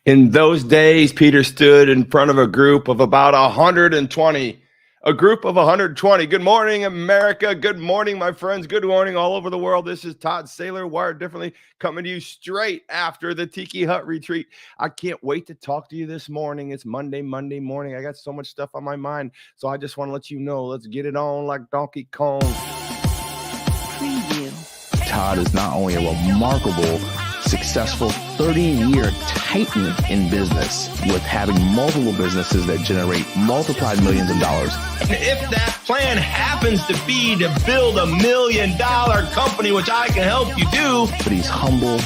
In those days, Peter stood in front of a group of about 120. A group of 120. Good morning, America. Good morning, my friends. Good morning, all over the world. This is Todd Saylor, Wired Differently, coming to you straight after the Tiki Hut retreat. I can't wait to talk to you this morning. It's Monday morning. I got so much stuff on my mind, so I just want to let you know, let's get it on like Donkey Kong. Preview. Todd is not only a remarkable, successful 30-year titan in business with having multiple businesses that generate multiplied millions of dollars. And if that plan happens to be to build $1 million company, which I can help you do. But he's humble.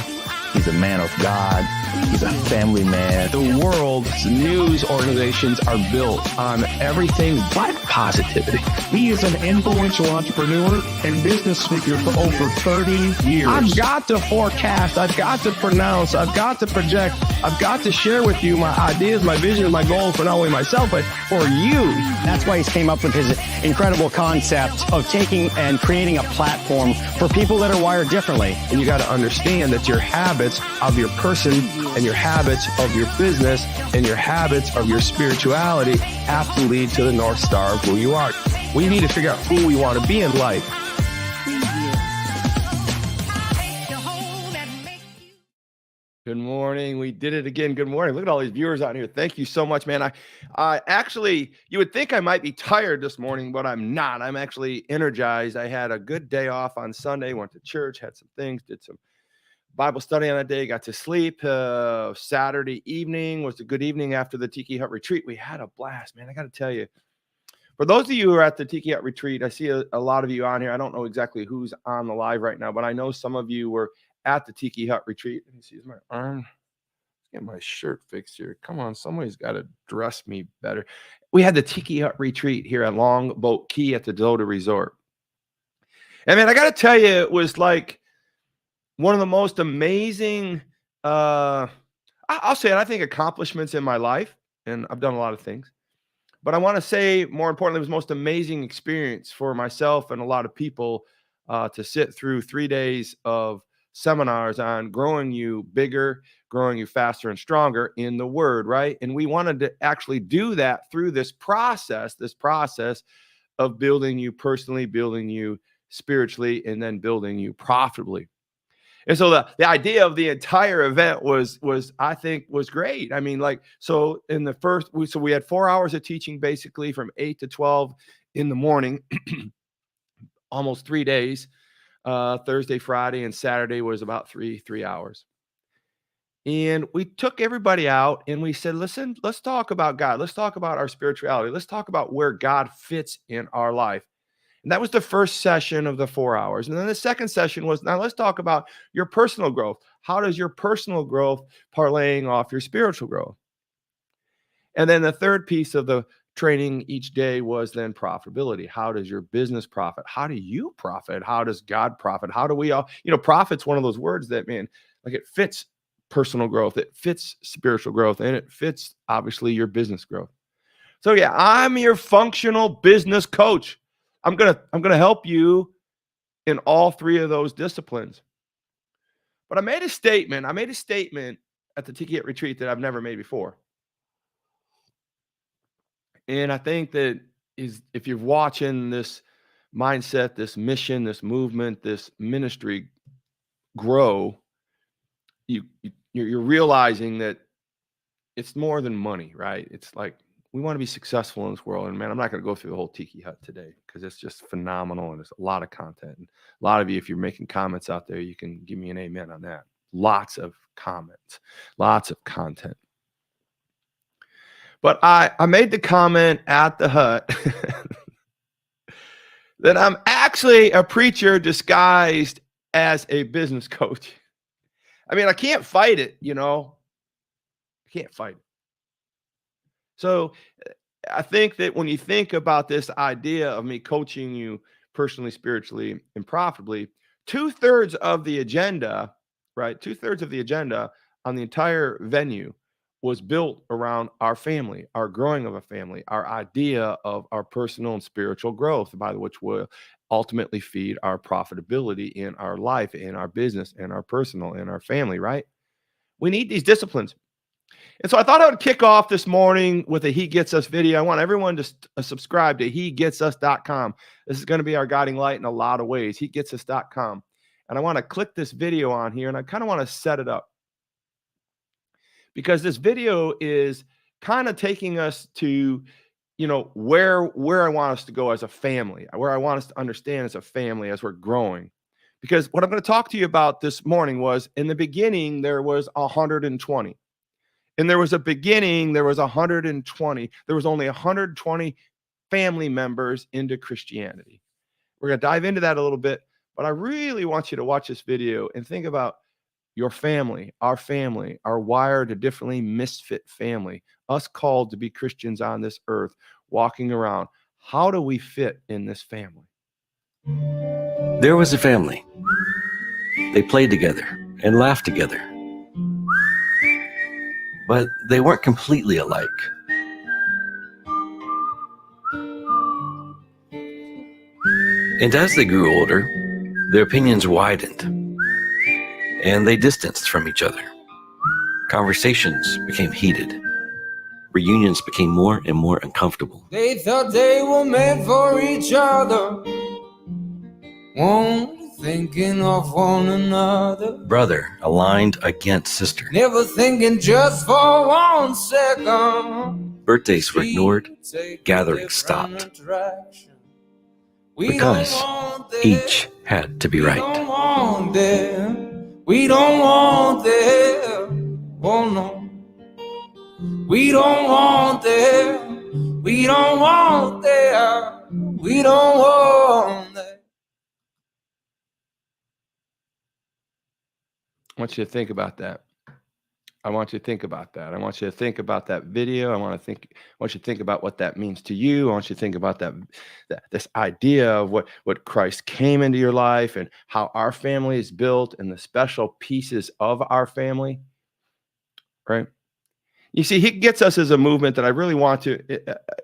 He's a man of God. He's a family man. The world's news organizations are built on everything but positivity. He is an influential entrepreneur and business figure for over 30 years. I've got to forecast. I've got to pronounce. I've got to project. I've got to share with you my ideas, my vision, my goals for not only myself, but for you. That's why he's came up with his incredible concept of taking and creating a platform for people that are wired differently. And you got to understand that your habits of your person and your habits of your business and your habits of your spirituality have to lead to the North Star of who you are. We need to figure out who we want to be in life. Good morning. We did it again. Good morning. Look at all these viewers out here. Thank you so much, man. I actually, you would think I might be tired this morning, but I'm not. I'm actually energized. I had a good day off on Sunday, went to church, had some things, did some Bible study on that day, got to sleep. Saturday evening was a good evening after the Tiki Hut retreat. We had a blast, man. I got to tell you, for those of you who are at the Tiki Hut retreat, I see a lot of you on here. I don't know exactly who's on the live right now, but I know some of you were at the Tiki Hut retreat. Let me see, is my arm? Let's get my shirt fixed here. Come on, somebody's got to dress me better. We had the Tiki Hut retreat here at Longboat Key at the Dota Resort. And man, I got to tell you, it was like one of the most amazing, I'll say it, I think, accomplishments in my life. And I've done a lot of things. But I want to say, more importantly, it was the most amazing experience for myself and a lot of people to sit through 3 days of seminars on growing you bigger, growing you faster and stronger in the Word, right? And we wanted to actually do that through this process of building you personally, building you spiritually, and then building you profitably. And so the idea of the entire event was I think was great. I mean, like, so in the first, we had 4 hours of teaching, basically from 8 to 12 in the morning, almost 3 days. Thursday, Friday, and Saturday was about three hours. And we took everybody out and we said, listen, let's talk about God. Let's talk about our spirituality. Let's talk about where God fits in our life. And that was the first session of the 4 hours. And then the second session was, now let's talk about your personal growth. How does your personal growth parlaying off your spiritual growth? And then the third piece of the training each day was then profitability. How does your business profit? How do you profit? How does God profit? How do we all, profit's one of those words that, man, like it fits personal growth, it fits spiritual growth, and it fits obviously your business growth. So yeah, I'm your functional business coach. I'm gonna help you in all three of those disciplines. But I made a statement at the Tiki Hut retreat that I've never made before. And I think that is, if you're watching this mindset, this mission, this movement, this ministry grow, you're realizing that it's more than money, right? It's like, we want to be successful in this world. And man, I'm not going to go through the whole Tiki Hut today because it's just phenomenal. And there's a lot of content. And a lot of you, if you're making comments out there, you can give me an amen on that. Lots of comments, lots of content. But I made the comment at the hut that I'm actually a preacher disguised as a business coach. I mean, I can't fight it, I can't fight it. So I think that when you think about this idea of me coaching you personally, spiritually, and profitably, 2/3 of the agenda, right? 2/3 of the agenda on the entire venue was built around our family, our growing of a family, our idea of our personal and spiritual growth, by which will ultimately feed our profitability in our life, in our business, in our personal, in our family, right? We need these disciplines. And so I thought I would kick off this morning with a He Gets Us video. I want everyone to subscribe to hegetsus.com. This is going to be our guiding light in a lot of ways, hegetsus.com. And I want to click this video on here, and I kind of want to set it up because this video is kind of taking us to, where I want us to go as a family, where I want us to understand as a family as we're growing. Because what I'm going to talk to you about this morning was, in the beginning, there was 120. And there was a beginning, there was 120. There was only 120 family members into Christianity. We're going to dive into that a little bit, but I really want you to watch this video and think about your family, our wired a differently misfit family, us called to be Christians on this earth, walking around. How do we fit in this family? There was a family. They played together and laughed together. But they weren't completely alike. And as they grew older, their opinions widened, and they distanced from each other. Conversations became heated. Reunions became more and more uncomfortable. They thought they were meant for each other, only thinking of one another. Brother aligned against sister. Never thinking just for 1 second. Birthdays were ignored, gatherings stopped. Because each had to be right. We don't want them. Oh no. We don't want them. We don't want them. We don't want them. I want you to think about that. I want you to think about that. I want you to think about that video. I want you to think about what that means to you. I want you to think about this idea of what Christ came into your life and how our family is built and the special pieces of our family, right? You see, He Gets Us as a movement that I really want to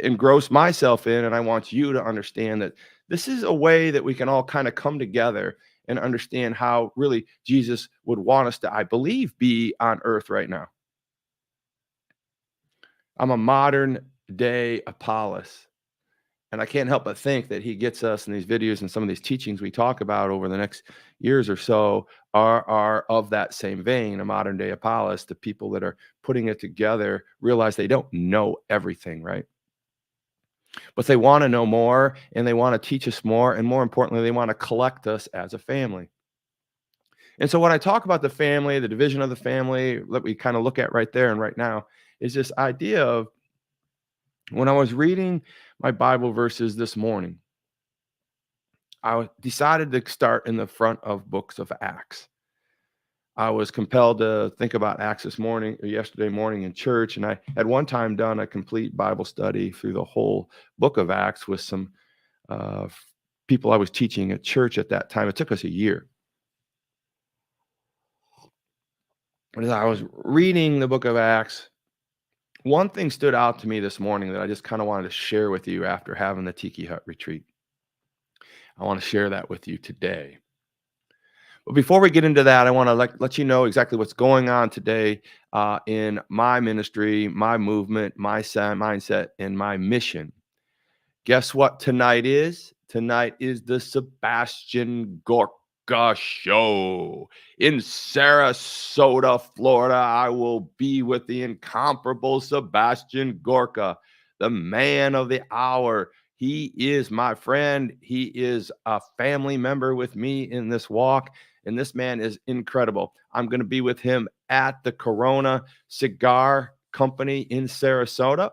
engross myself in, and I want you to understand that this is a way that we can all kind of come together and understand how really Jesus would want us to, I believe, be on earth right now. I'm a modern day Apollos, and I can't help but think that He gets us in these videos and some of these teachings we talk about over the next years or so are of that same vein. A modern day Apollos, the people that are putting it together, realize they don't know everything, right? But they want to know more, and they want to teach us more, and more importantly, they want to collect us as a family. And so when I talk about the family, the division of the family that we kind of look at right there and right now, is this idea of, when I was reading my Bible verses this morning, I decided to start in the front of books of Acts. I was compelled to think about Acts this morning or yesterday morning in church, and I had one time done a complete Bible study through the whole book of Acts with some people I was teaching at church at that time. It took us a year. But as I was reading the book of Acts, one thing stood out to me this morning that I just kind of wanted to share with you after having the Tiki Hut retreat. I want to share that with you today. But before we get into that, I want to let you know exactly what's going on today in my ministry, my movement, my mindset, and my mission. Guess what tonight is? Tonight is the Sebastian Gorka Show in Sarasota, Florida. I will be with the incomparable Sebastian Gorka, the man of the hour. He is my friend. He is a family member with me in this walk. And this man is incredible. I'm going to be with him at the Corona Cigar Company in Sarasota.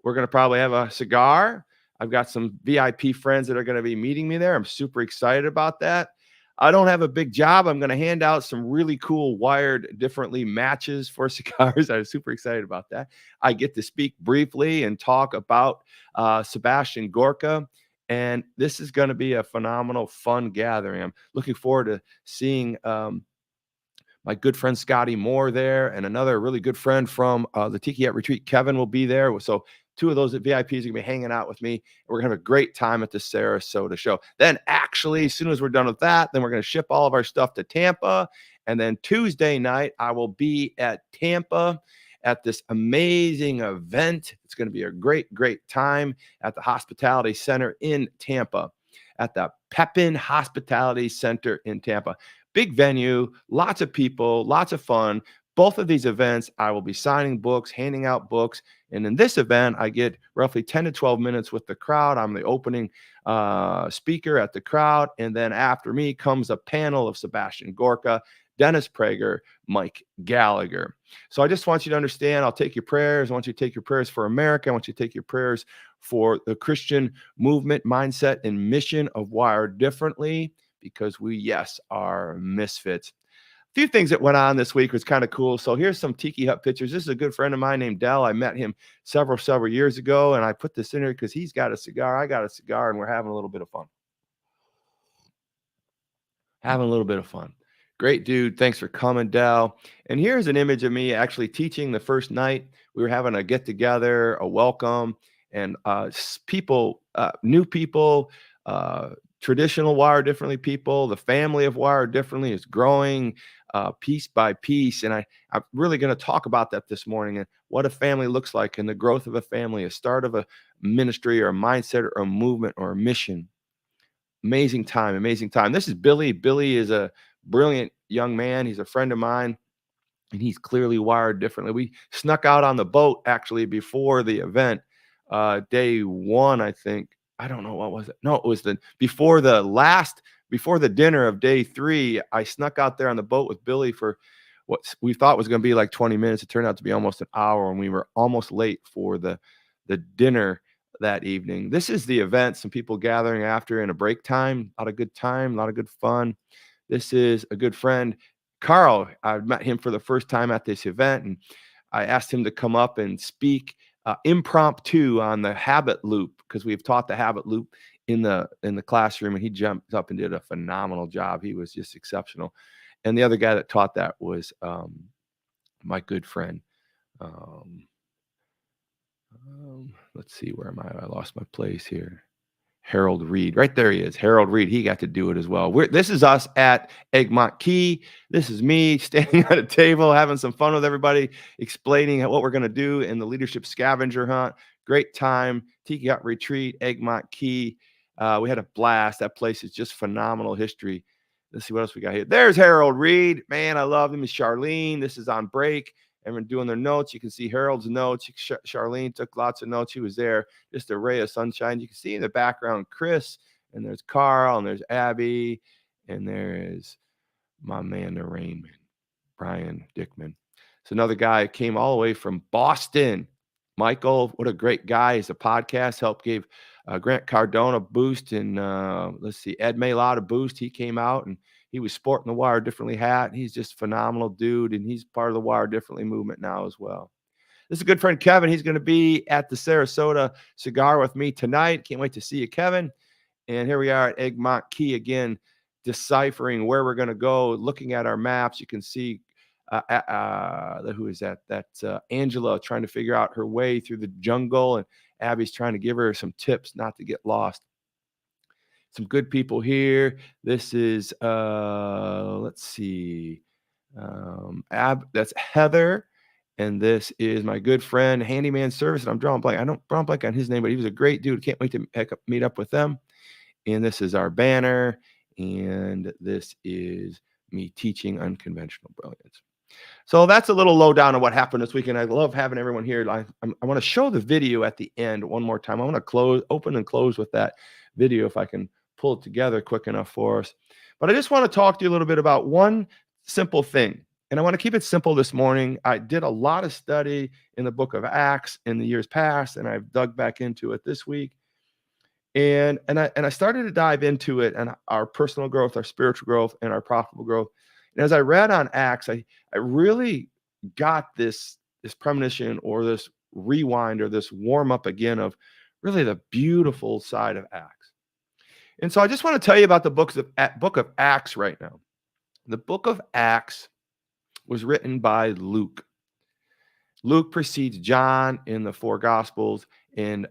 We're going to probably have a cigar. I've got some VIP friends that are going to be meeting me there. I'm super excited about that. I don't have a big job. I'm going to hand out some really cool wired differently matches for cigars. I'm super excited about that. I get to speak briefly and talk about Sebastian Gorka. And this is going to be a phenomenal, fun gathering. I'm looking forward to seeing my good friend Scotty Moore there, and another really good friend from the Tiki Hut Retreat, Kevin, will be there. So two of those VIPs are going to be hanging out with me. We're going to have a great time at the Sarasota show. Then actually, as soon as we're done with that, then we're going to ship all of our stuff to Tampa. And then Tuesday night, I will be at Tampa. at this amazing event. It's going to be a great, great time at the Hospitality Center in Tampa, at the Pepin Hospitality Center in Tampa. Big venue, lots of people, lots of fun. Both of these events, I will be signing books, handing out books. And in this event, I get roughly 10 to 12 minutes with the crowd. I'm the opening speaker at the crowd. And then after me comes a panel of Sebastian Gorka, Dennis Prager, Mike Gallagher. So I just want you to understand, I'll take your prayers. I want you to take your prayers for America. I want you to take your prayers for the Christian movement, mindset, and mission of Wired Differently, because we, yes, are misfits. A few things that went on this week was kind of cool. So here's some Tiki Hut pictures. This is a good friend of mine named Dell. I met him several years ago, and I put this in here because he's got a cigar, I got a cigar, and we're having a little bit of fun. Great dude. Thanks for coming, Dell. And here's an image of me actually teaching the first night. We were having a get together, a welcome, and people, new people, traditional Wired Differently people. The family of Wired Differently is growing piece by piece. And I'm really going to talk about that this morning, and what a family looks like, and the growth of a family, a start of a ministry or a mindset or a movement or a mission. Amazing time, amazing time. This is Billy. Billy is a brilliant young man. He's a friend of mine, and he's clearly wired differently. We snuck out on the boat actually before the event, day one, I think. I don't know, what was it? No, it was before the dinner of day 3. I snuck out there on the boat with Billy for what we thought was going to be like 20 minutes. It turned out to be almost an hour, and we were almost late for the dinner that evening. This is the event. Some people gathering after in a break time. A lot of good time, a lot of good fun. This is a good friend, Carl. I met him for the first time at this event, and I asked him to come up and speak impromptu on the habit loop, because we've taught the habit loop in the classroom, and he jumped up and did a phenomenal job. He was just exceptional. And the other guy that taught that was my good friend. Let's see, where am I? I lost my place here. Harold Reed. Right there he is. Harold Reed. He got to do it as well. This is us at Egmont Key. This is me standing at a table, having some fun with everybody, explaining what we're going to do in the leadership scavenger hunt. Great time. Tiki Hut Retreat, Egmont Key. We had a blast. That place is just phenomenal history. Let's see what else we got here. There's Harold Reed. Man, I love him. Charlene. This is on break. Everyone doing their notes. You can see Harold's notes. Charlene took lots of notes. She was there. Just a ray of sunshine. You can see in the background Chris, and there's Carl, and there's Abby, and there is my man, the Rainman, Brian Dickman. So another guy came all the way from Boston. Michael, what a great guy. He's a podcast, helped gave Grant Cardone a boost, and Ed Maylott a boost. He came out, and he was sporting the Wired Differently hat. He's just a phenomenal dude, and he's part of the Wired Differently movement now as well. This is a good friend, Kevin. He's going to be at the Sarasota Cigar with me tonight. Can't wait to see you, Kevin. And here we are at Egmont Key again, deciphering where we're going to go, looking at our maps. You can see who is that? That's Angela trying to figure out her way through the jungle, and Abby's trying to give her some tips not to get lost. Some good people here. This is let's see, that's Heather, and this is my good friend Handyman Service. And I'm drawing blank. I don't draw blank on his name, but he was a great dude. Can't wait to meet up with them. And this is our banner, and this is me teaching unconventional brilliance. So that's a little lowdown on what happened this weekend. I love having everyone here. I want to show the video at the end one more time. I want to open and close with that video if I can pull it together quick enough for us. But I just want to talk to you a little bit about one simple thing. And I want to keep it simple this morning. I did a lot of study in the book of Acts in the years past, and I've dug back into it this week. And I started to dive into it, and our personal growth, our spiritual growth, and our profitable growth. And as I read on Acts, I really got this premonition, or this rewind, or this warm up again of really the beautiful side of Acts. And so I just want to tell you about the book of Acts right now. The book of Acts was written by Luke. Luke precedes John in the 4 Gospels, and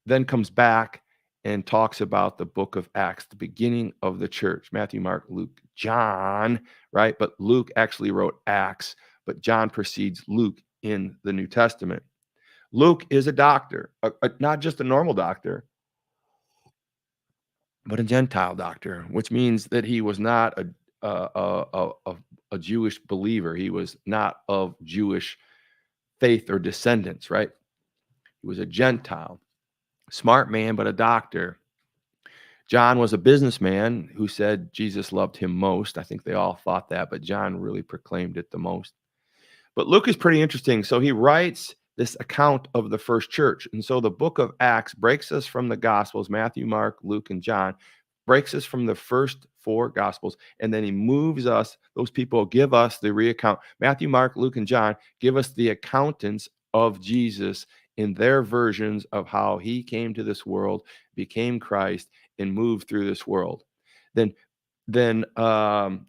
then comes back and talks about the book of Acts, the beginning of the church. Matthew, Mark, Luke, John, right? But Luke actually wrote Acts, but John precedes Luke in the New Testament. Luke is a doctor, not just a normal doctor, but a Gentile doctor, which means that he was not a Jewish believer. He was not of Jewish faith or descendants, right? He was a Gentile, smart man, but a doctor. John was a businessman who said Jesus loved him most. I think they all thought that, but John really proclaimed it the most. But Luke is pretty interesting. So he writes this account of the first church. And so the book of Acts breaks us from the Gospels, Matthew, Mark, Luke, and John, breaks us from the first four Gospels. And then he moves us, those people give us the reaccount. Matthew, Mark, Luke, and John give us the accountants of Jesus in their versions of how he came to this world, became Christ, and moved through this world. Then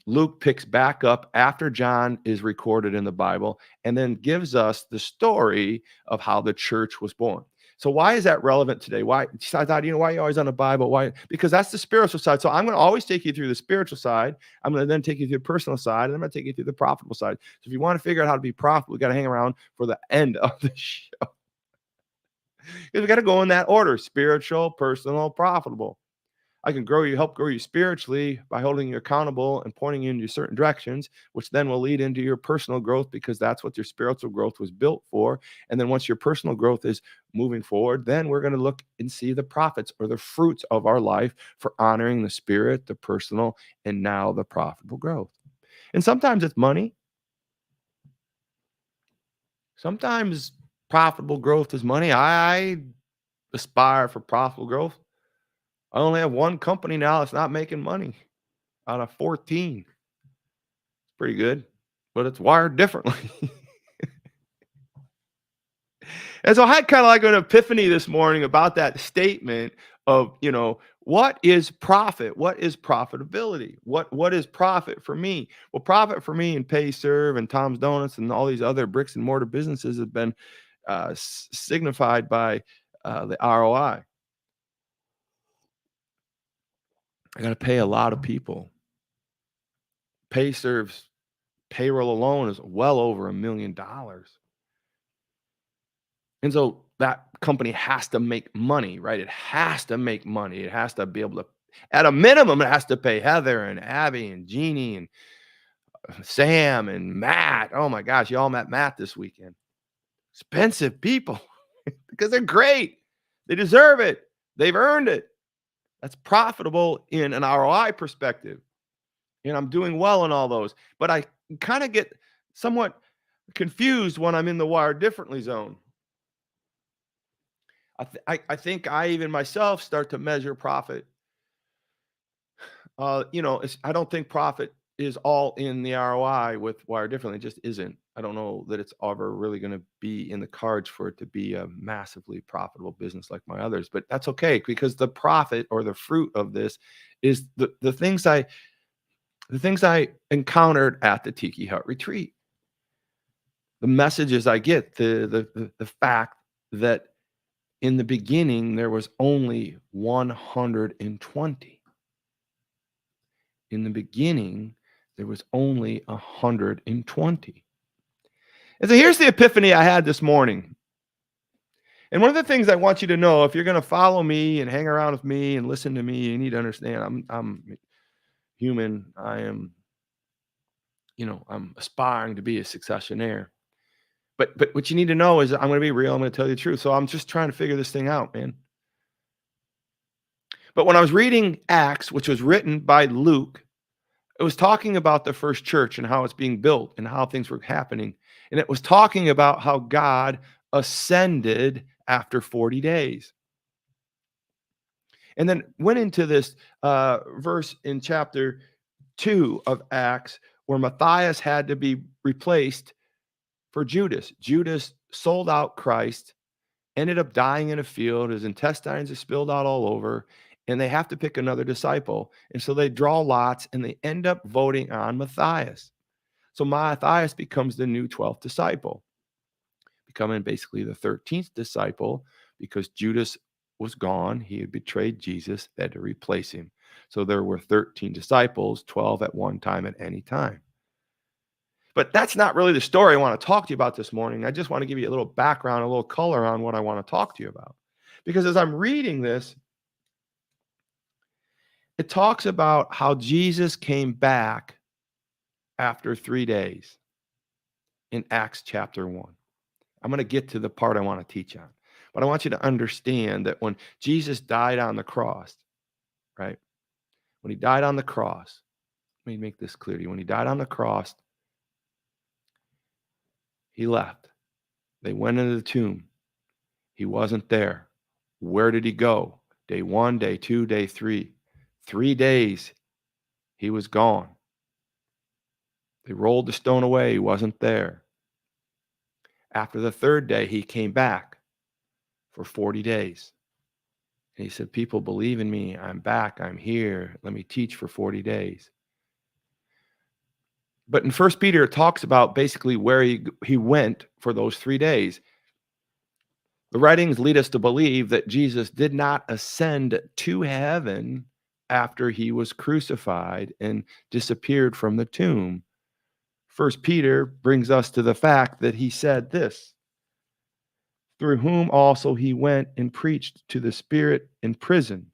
Luke picks back up after John is recorded in the Bible and then gives us the story of how the church was born. So why is that relevant today? Why, Todd, why are you always on the Bible? Why? Because that's the spiritual side. So I'm going to always take you through the spiritual side. I'm going to then take you through the personal side, and I'm going to take you through the profitable side. So if you want to figure out how to be profitable, we got to hang around for the end of the show. Because we got to go in that order: spiritual, personal, profitable. I can help grow you spiritually by holding you accountable and pointing you into certain directions, which then will lead into your personal growth, because that's what your spiritual growth was built for. And then once your personal growth is moving forward, then we're going to look and see the profits or the fruits of our life for honoring the spirit, the personal, and now the profitable growth. And sometimes it's money. Sometimes profitable growth is money. I aspire for profitable growth. I only have one company now that's not making money out of 14. It's pretty good, but it's wired differently. And so I had kind of like an epiphany this morning about that statement of, what is profit? What is profitability? What is profit for me? Well, profit for me and Pay Serve and Tom's Donuts and all these other bricks and mortar businesses have been signified by the ROI. I got to pay a lot of people. Pay Serve's payroll alone is well over $1 million. And so that company has to make money, right? It has to make money. It has to be able to, at a minimum, it has to pay Heather and Abby and Jeannie and Sam and Matt. Oh my gosh, you all met Matt this weekend. Expensive people because they're great. They deserve it. They've earned it. That's profitable in an ROI perspective. And I'm doing well in all those. But I kind of get somewhat confused when I'm in the wired differently zone. I think I even myself start to measure profit. I don't think profit is all in the ROI with wired differently. It just isn't. I don't know that it's ever really going to be in the cards for it to be a massively profitable business like my others. But that's okay, because the profit or the fruit of this is the things I encountered at the Tiki Hut retreat. The messages I get, the fact that in the beginning there was only 120. In the beginning there was only 120. And so here's the epiphany I had this morning. And one of the things I want you to know, if you're going to follow me and hang around with me and listen to me, you need to understand I'm human. I'm aspiring to be a successionaire. But what you need to know is I'm going to be real. I'm going to tell you the truth. So I'm just trying to figure this thing out, man. But when I was reading Acts, which was written by Luke, it was talking about the first church and how it's being built and how things were happening. And it was talking about how God ascended after 40 days. And then went into this verse in chapter 2 of Acts where Matthias had to be replaced for Judas. Judas sold out Christ, ended up dying in a field. His intestines are spilled out all over, and they have to pick another disciple. And so they draw lots, and they end up voting on Matthias. So Matthias becomes the new 12th disciple, becoming basically the 13th disciple, because Judas was gone. He had betrayed Jesus. They had to replace him. So there were 13 disciples, 12 at one time at any time. But that's not really the story I want to talk to you about this morning. I just want to give you a little background, a little color on what I want to talk to you about. Because as I'm reading this, it talks about how Jesus came back after 3 days in Acts chapter 1. I'm going to get to the part I want to teach on. But I want you to understand that when Jesus died on the cross, right? When he died on the cross, let me make this clear to you. When he died on the cross, he left. They went into the tomb. He wasn't there. Where did he go? Day 1, day 2, day 3. 3 days, he was gone. They rolled the stone away. He wasn't there. After the 3rd day, he came back for 40 days. And he said, people believe in me. I'm back. I'm here. Let me teach for 40 days. But in 1 Peter, it talks about basically where he went for those 3 days. The writings lead us to believe that Jesus did not ascend to heaven after he was crucified and disappeared from the tomb. 1 Peter brings us to the fact that he said this, through whom also he went and preached to the spirit in prison.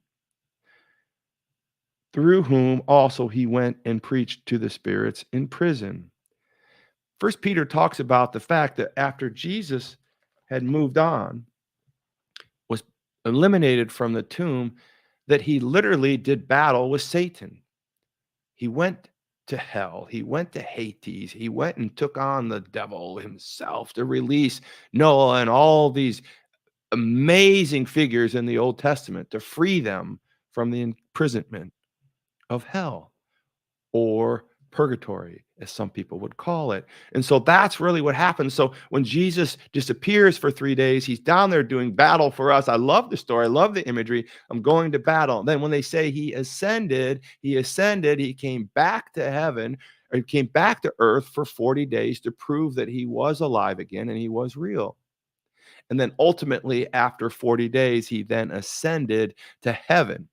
Through whom also he went and preached to the spirits in prison. 1 Peter talks about the fact that after Jesus had moved on, was eliminated from the tomb, that he literally did battle with Satan. He went to hell. He went to Hades. He went and took on the devil himself to release Noah and all these amazing figures in the Old Testament to free them from the imprisonment of hell, or purgatory, as some people would call it. And so that's really what happens. So when Jesus disappears for 3 days, he's down there doing battle for us. I love the story. I love the imagery. I'm going to battle. Then when they say he ascended, he came back to heaven, or he came back to earth for 40 days to prove that he was alive again and he was real. And then ultimately, after 40 days, he then ascended to heaven.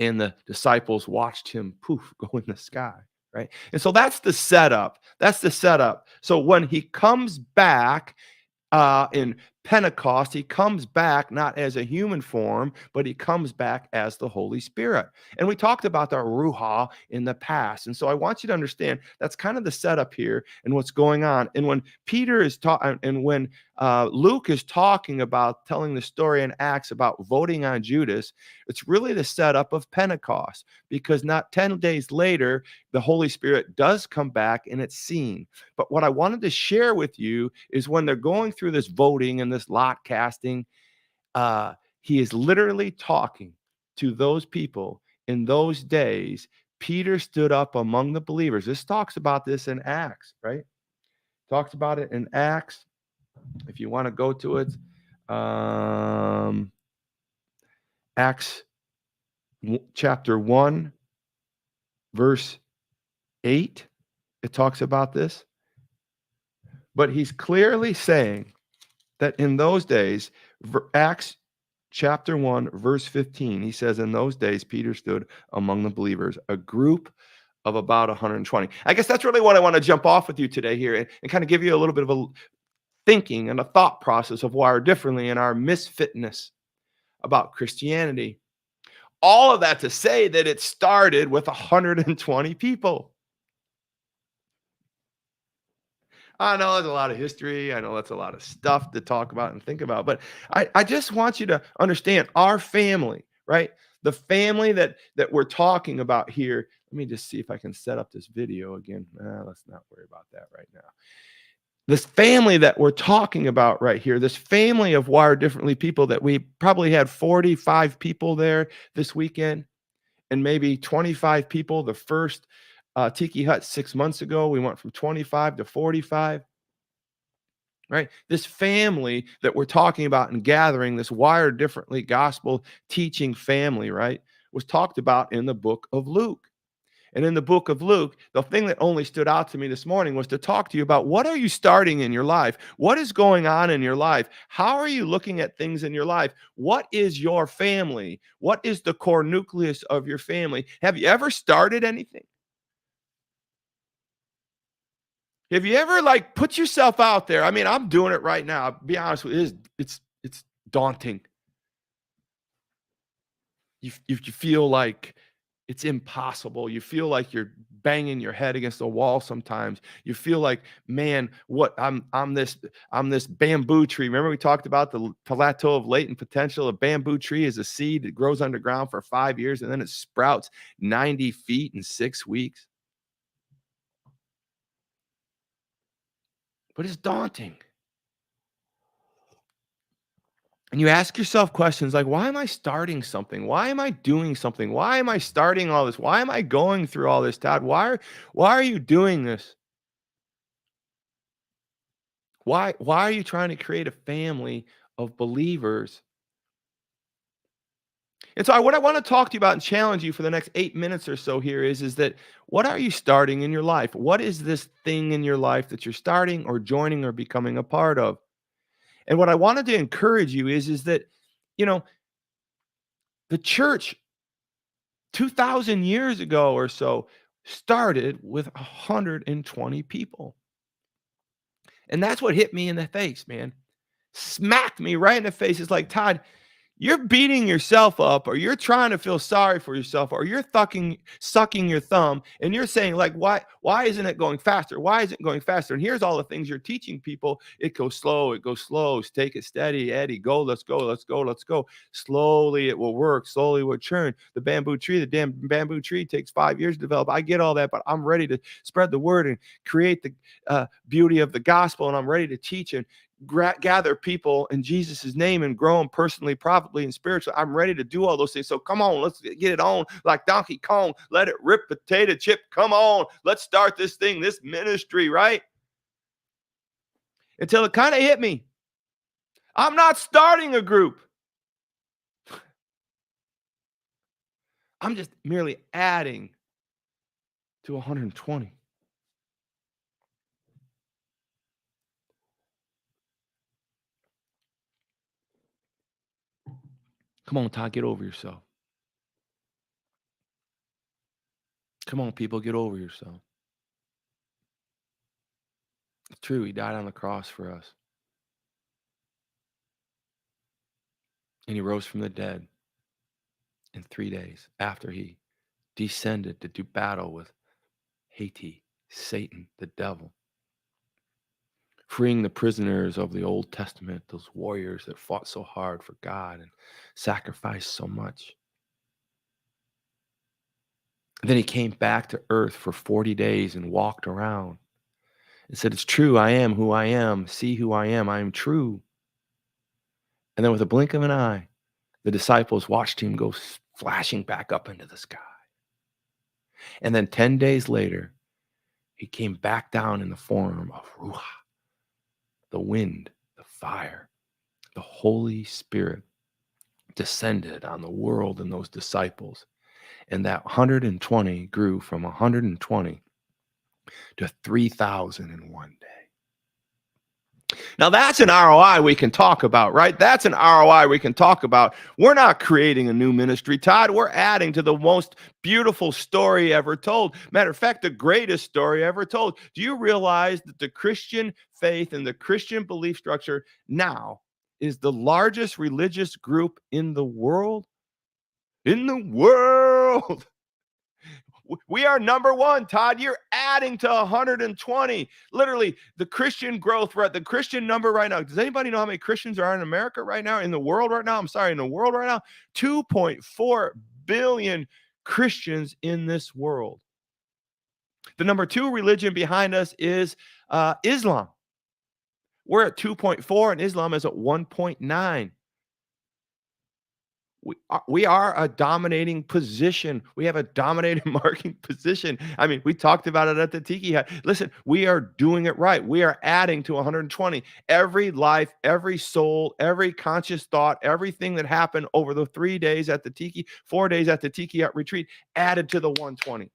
And the disciples watched him poof go in the sky, right? And so that's the setup. That's the setup. So when he comes back in Pentecost, he comes back not as a human form, but he comes back as the Holy Spirit. And we talked about the Ruha in the past. And so I want you to understand that's kind of the setup here and what's going on. And when Peter is talking, and when Luke is talking about telling the story in Acts about voting on Judas, it's really the setup of Pentecost, because not 10 days later, the Holy Spirit does come back and it's seen. But what I wanted to share with you is when they're going through this voting and this lot casting, he is literally talking to those people in those days. Peter stood up among the believers. This talks about this in Acts, right? Talks about it in Acts. If you want to go to it, Acts chapter 1, verse 8, it talks about this. But he's clearly saying that in those days, Acts chapter 1, verse 15, he says, in those days, Peter stood among the believers, a group of about 120. I guess that's really what I want to jump off with you today here and kind of give you a little bit of a thinking and a thought process of why we're differently in our misfitness about Christianity. All of that to say that it started with 120 people. I know there's a lot of history. I know that's a lot of stuff to talk about and think about. But I just want you to understand our family, right? The family that we're talking about here. Let me just see if I can set up this video again. Let's not worry about that right now. This family that we're talking about right here, this family of Wired Differently people that we probably had 45 people there this weekend, and maybe 25 people the first Tiki Hut 6 months ago. We went from 25 to 45, right? This family that we're talking about and gathering, this Wired Differently gospel teaching family, right, was talked about in the book of Luke. And in the book of Luke, the thing that only stood out to me this morning was to talk to you about what are you starting in your life? What is going on in your life? How are you looking at things in your life? What is your family? What is the core nucleus of your family? Have you ever started anything? Have you ever like put yourself out there? I mean, I'm doing it right now. I'll be honest with you, it's daunting. You feel like it's impossible. You feel like you're banging your head against the wall sometimes. You feel like, man, what I'm this bamboo tree. Remember we talked about the plateau of latent potential. A bamboo tree is a seed that grows underground for 5 years and then it sprouts 90 feet in 6 weeks. But it's daunting. And you ask yourself questions like, why am I starting something? Why am I doing something? Why am I starting all this? Why am I going through all this, Todd? Why are you doing this? Why are you trying to create a family of believers? And so what I want to talk to you about and challenge you for the next 8 minutes or so here is that what are you starting in your life? What is this thing in your life that you're starting or joining or becoming a part of? And what I wanted to encourage you is that, you know, the church 2,000 years ago or so started with 120 people. And that's what hit me in the face, man. Smacked me right in the face. It's like, Todd, you're beating yourself up, or you're trying to feel sorry for yourself, or you're sucking your thumb, and you're saying, like, why isn't it going faster? Why isn't it going faster? And here's all the things you're teaching people. It goes slow, take it steady, Eddie, go, let's go, let's go, let's go. Slowly it will work, slowly it will churn. The damn bamboo tree takes 5 years to develop. I get all that, but I'm ready to spread the word and create the beauty of the gospel, and I'm ready to teach and gather people in Jesus' name and grow them personally, profitably, and spiritually. I'm ready to do all those things. So come on, let's get it on like Donkey Kong. Let it rip, potato chip. Come on, let's start this thing, this ministry, right? Until it kind of hit me. I'm not starting a group. I'm just merely adding to 120. Come on, Todd, get over yourself. Come on, people, get over yourself. It's true, he died on the cross for us. And he rose from the dead in 3 days after he descended to do battle with Haiti, Satan, the devil. Freeing the prisoners of the Old Testament, those warriors that fought so hard for God and sacrificed so much. And then he came back to earth for 40 days and walked around and said, it's true, I am who I am. See who I am true. And then with a blink of an eye, the disciples watched him go flashing back up into the sky. And then 10 days later, he came back down in the form of Ruach, the wind, the fire. The Holy Spirit descended on the world and those disciples. And that 120 grew from 120 to 3,000 in one day. Now that's an ROI we can talk about, right? That's an ROI we can talk about. We're not creating a new ministry, Todd. We're adding to the most beautiful story ever told. Matter of fact, the greatest story ever told. Do you realize that the Christian faith and the Christian belief structure now is the largest religious group in the world? In the world. We are number one, Todd. You're adding to 120. Literally, the Christian growth, right? The Christian number right now. Does anybody know how many Christians are in America right now? In the world right now? In the world right now? 2.4 billion Christians in this world. The number 2 religion behind us is Islam. We're at 2.4 and Islam is at 1.9. We are a dominating position. We have a dominating marking position. I mean, we talked about it at the Tiki Hut. Listen, we are doing it right. We are adding to 120. Every life, every soul, every conscious thought, everything that happened over the 4 days at the Tiki Hut retreat added to the 120.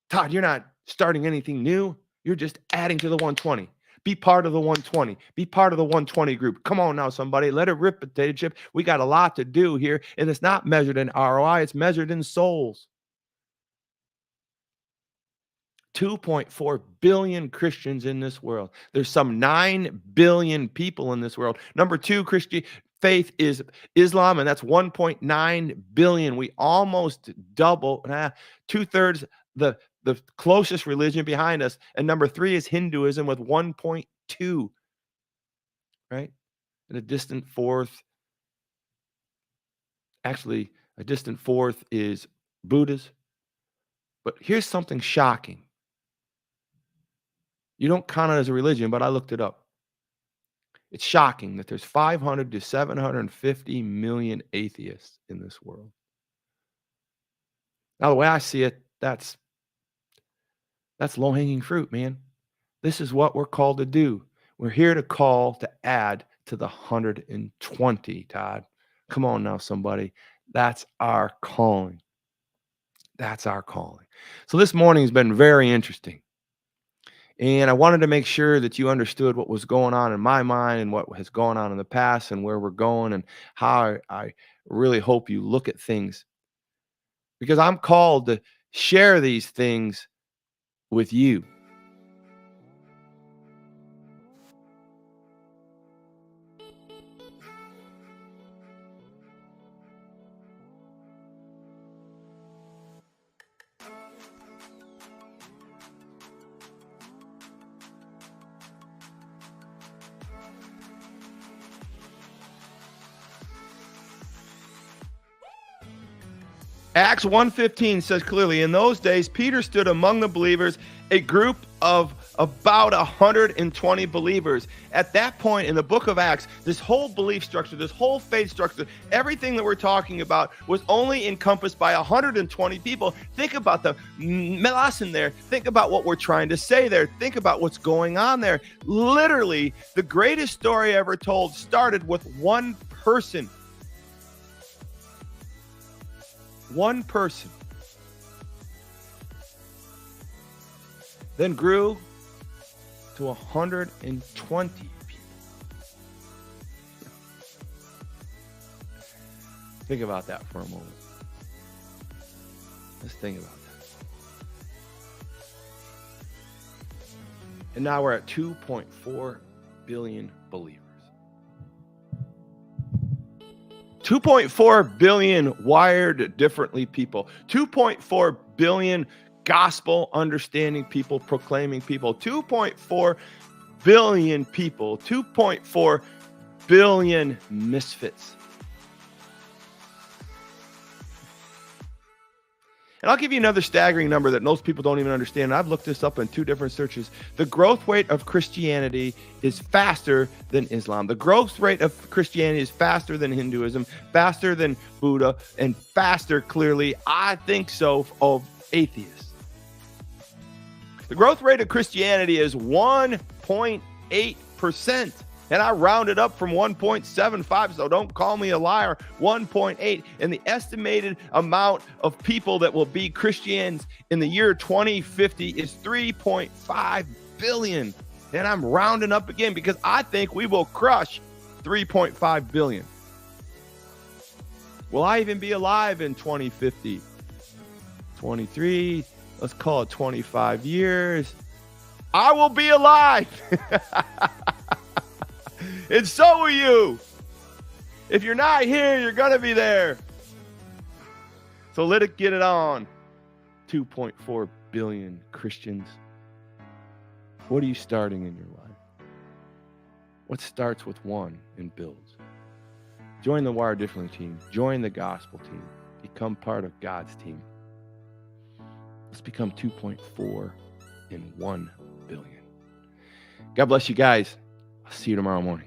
Todd, you're not starting anything new. You're just adding to the 120. Be part of the 120. Be part of the 120 group. Come on now, somebody. Let it rip, potato chip. We got a lot to do here, and it's not measured in ROI. It's measured in souls. 2.4 billion Christians in this world. There's some 9 billion people in this world. Number two, Christian faith is Islam, and that's 1.9 billion. We almost double, 2/3 the closest religion behind us. And number three is Hinduism with 1.2, right? And a distant fourth, actually, a distant fourth is Buddhism. But here's something shocking. You don't count it as a religion, but I looked it up. It's shocking that there's 500 to 750 million atheists in this world. Now, the way I see it, that's low-hanging fruit, man. This is what we're called to do. We're here to call to add to the 120, Todd. Come on now, somebody. That's our calling. That's our calling. So this morning has been very interesting. And I wanted to make sure that you understood what was going on in my mind and what has gone on in the past and where we're going and how I really hope you look at things. Because I'm called to share these things with you. Acts 1:15 says clearly, in those days, Peter stood among the believers, a group of about 120 believers. At that point in the book of Acts, this whole belief structure, this whole faith structure, everything that we're talking about was only encompassed by 120 people. Think about the lesson there. Think about what we're trying to say there. Think about what's going on there. Literally, the greatest story ever told started with one person. One person. Then grew to 120 people. Think about that for a moment. Let's think about that. And now we're at 2.4 billion believers. 2.4 billion wired differently people. 2.4 billion gospel understanding people, proclaiming people. 2.4 billion people. 2.4 billion misfits. And I'll give you another staggering number that most people don't even understand. I've looked this up in two different searches. The growth rate of Christianity is faster than Islam. The growth rate of Christianity is faster than Hinduism, faster than Buddha, and faster, clearly, I think so, of atheists. The growth rate of Christianity is 1.8%. And I rounded up from 1.75, so don't call me a liar, 1.8. And the estimated amount of people that will be Christians in the year 2050 is 3.5 billion. And I'm rounding up again because I think we will crush 3.5 billion. Will I even be alive in 2050? 23, let's call it 25 years. I will be alive. And so will you. If you're not here, you're going to be there. So let it get it on. 2.4 billion Christians. What are you starting in your life? What starts with one and builds? Join the Wire Differently team. Join the gospel team. Become part of God's team. Let's become 2.4 and 1 billion. God bless you guys. I'll see you tomorrow morning.